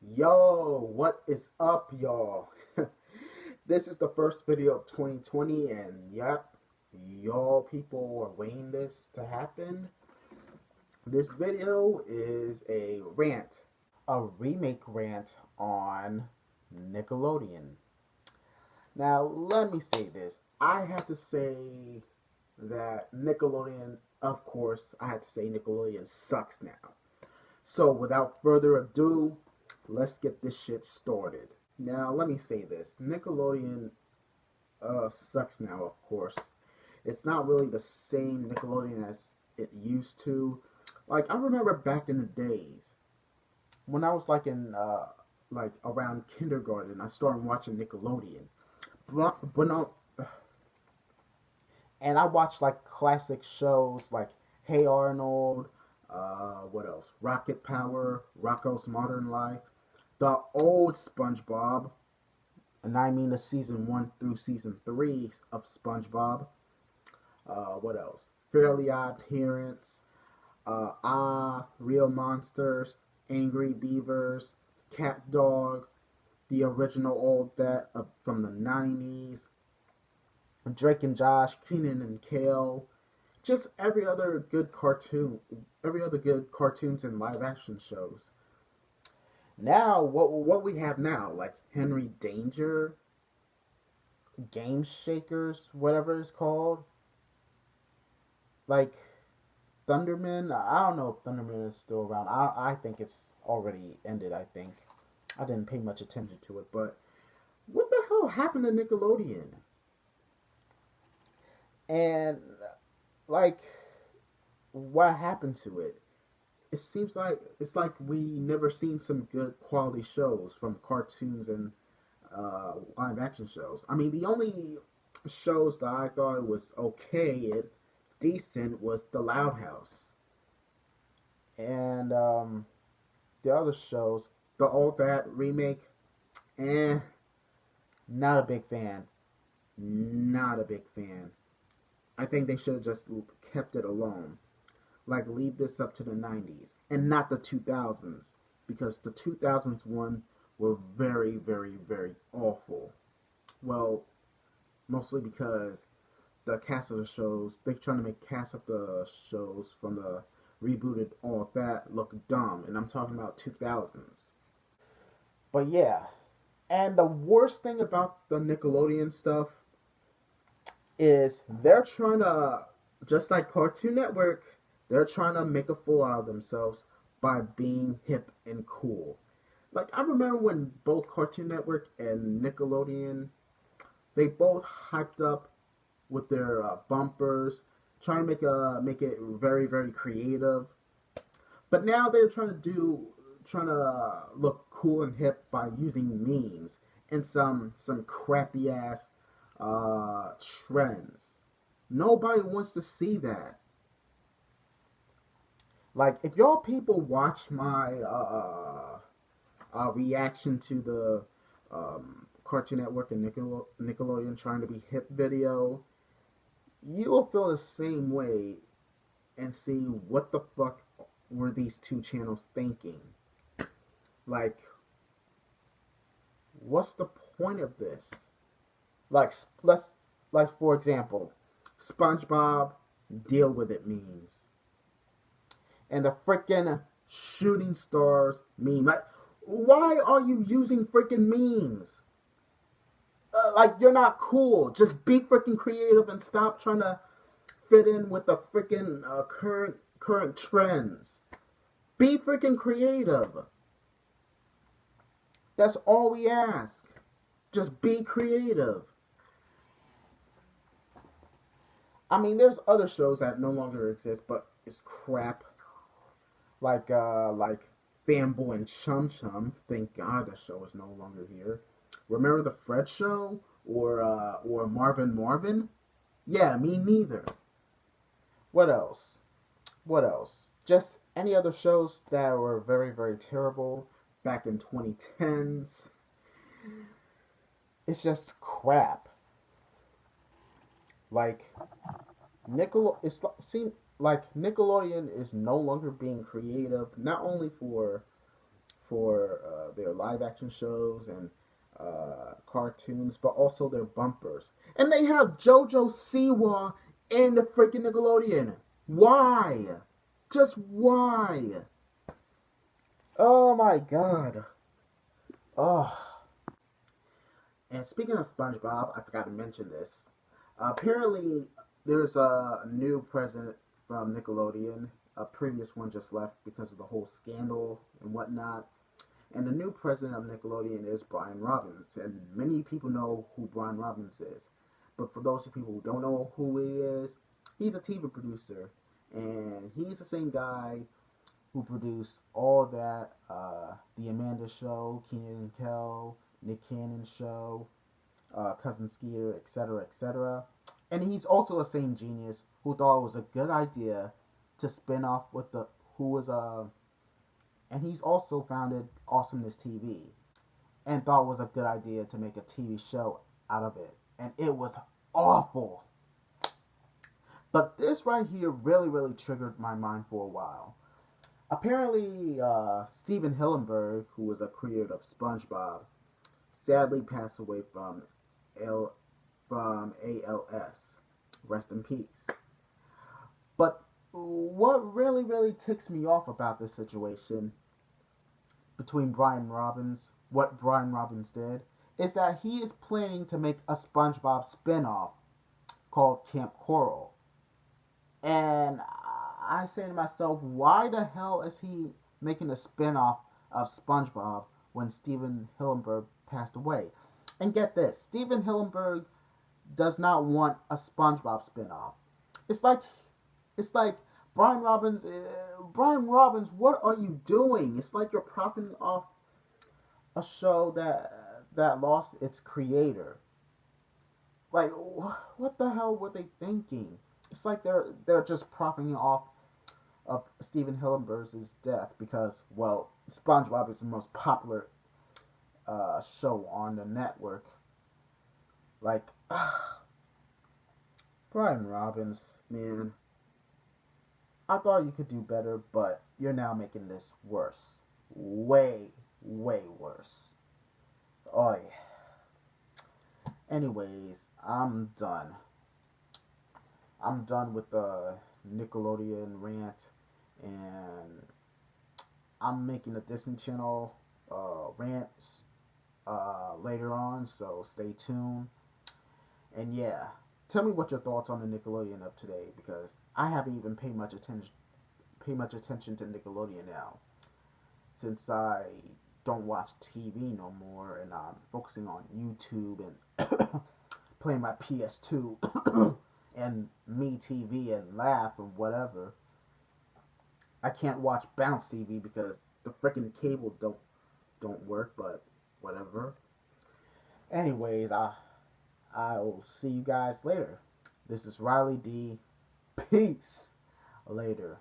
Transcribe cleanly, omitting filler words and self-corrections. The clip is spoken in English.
Yo, what is up, y'all? This is the first video of 2020, and yep, y'all people are waiting this to happen. This video is a remake rant on Nickelodeon. Now, let me say this. I have to say that Nickelodeon, of course, I have to say Nickelodeon sucks now. So, without further ado, let's get this shit started. Now, let me say this. Nickelodeon sucks now, of course. It's not really the same Nickelodeon as it used to. Like, I remember back in the days when I was like around kindergarten, I started watching Nickelodeon. But no, and I watched like classic shows like Hey Arnold, what else? Rocket Power, Rocko's Modern Life, the old SpongeBob, and I mean the season 1 through season 3 of SpongeBob. What else? Fairly Odd Parents, Real Monsters, Angry Beavers, Cat Dog, the original old that from the 90s, Drake and Josh, Keenan and Kale, just every other good cartoons and live action shows. Now, what we have now, like Henry Danger, Game Shakers, whatever it's called, like Thunderman. I don't know if Thunderman is still around. I think it's already ended. I think I didn't pay much attention to it, but what the hell happened to Nickelodeon? And like, what happened to it? It seems like it's like we never seen some good quality shows from cartoons and live action shows. I mean, the only shows that I thought it was okay and decent was The Loud House, and the other shows, the old that remake, eh, not a big fan. Not a big fan. I think they should have just kept it alone. Like, leave this up to the 90s and not the 2000s, because the 2000s one were very, very, very awful. Well, mostly because the cast of the shows, they're trying to make cast of the shows from the rebooted all that look dumb, and I'm talking about 2000s. But yeah, and the worst thing about the Nickelodeon stuff is they're trying to, just like Cartoon Network, they're trying to make a fool out of themselves by being hip and cool. Like, I remember when both Cartoon Network and Nickelodeon, they both hyped up with their bumpers, trying to make it very, very creative. But now they're trying to look cool and hip by using memes and some crappy ass trends. Nobody wants to see that. Like, if y'all people watch my reaction to the Cartoon Network and Nickelodeon trying to be hip video, you will feel the same way and see what the fuck were these two channels thinking. Like, what's the point of this? Like, let's like for example, SpongeBob deal with it memes, and the freaking shooting stars meme. Like, why are you using freaking memes? Like, you're not cool. Just be freaking creative and stop trying to fit in with the freaking current trends. Be freaking creative. That's all we ask. Just be creative. I mean, there's other shows that no longer exist, but it's crap. Like Fanboy and Chum Chum. Thank God the show is no longer here. Remember the Fred Show or Marvin Marvin? Yeah, me neither. What else? What else? Just any other shows that were very, very terrible back in 2010s. It's just crap. Like, it's like Nickelodeon is no longer being creative, not only for for their live action shows and cartoons, but also their bumpers. And they have JoJo Siwa in the freaking Nickelodeon. Why? Just why? Oh my god. Oh. And speaking of SpongeBob, I forgot to mention this. Apparently, there's a new president from Nickelodeon. A previous one just left because of the whole scandal and whatnot. And the new president of Nickelodeon is Brian Robbins. And many people know who Brian Robbins is. But for those people who don't know who he is, he's a TV producer. And he's the same guy who produced all that, The Amanda Show, Keenan and Kel, Nick Cannon Show, Cousin Skeeter, etc., etc. And he's also the same genius who thought it was a good idea to spin off with the who was and he's also founded Awesomeness TV and thought it was a good idea to make a TV show out of it. And it was awful. But this right here really, really triggered my mind for a while. Apparently, Steven Hillenburg, who was a creator of SpongeBob, sadly passed away from ALS. Rest in peace. But what really, really ticks me off about this situation between Brian Robbins, what Brian Robbins did, is that he is planning to make a SpongeBob spin-off called Camp Coral. And I say to myself, why the hell is he making a spin-off of SpongeBob when Steven Hillenburg passed away? And get this, Steven Hillenburg does not want a SpongeBob spin-off. It's like Brian Robbins, what are you doing? It's like you're profiting off a show that lost its creator. Like, what the hell were they thinking? It's like they're just profiting off of Steven Hillenburg's death because, well, SpongeBob is the most popular show on the network. Like, Brian Robbins, man. I thought you could do better, but you're now making this worse. Way, way worse. Oy. Anyways, I'm done. I'm done with the Nickelodeon rant, and I'm making a Disney Channel rant later on, so stay tuned. And yeah, tell me what your thoughts on the Nickelodeon of today, because I haven't even paid much attention to Nickelodeon now, since I don't watch TV no more, and I'm focusing on YouTube and playing my PS2 and MeTV and Laugh and whatever. I can't watch Bounce TV because the freaking cable don't work, but whatever. Anyways, I'll see you guys later. This is Riley D. Peace. Later.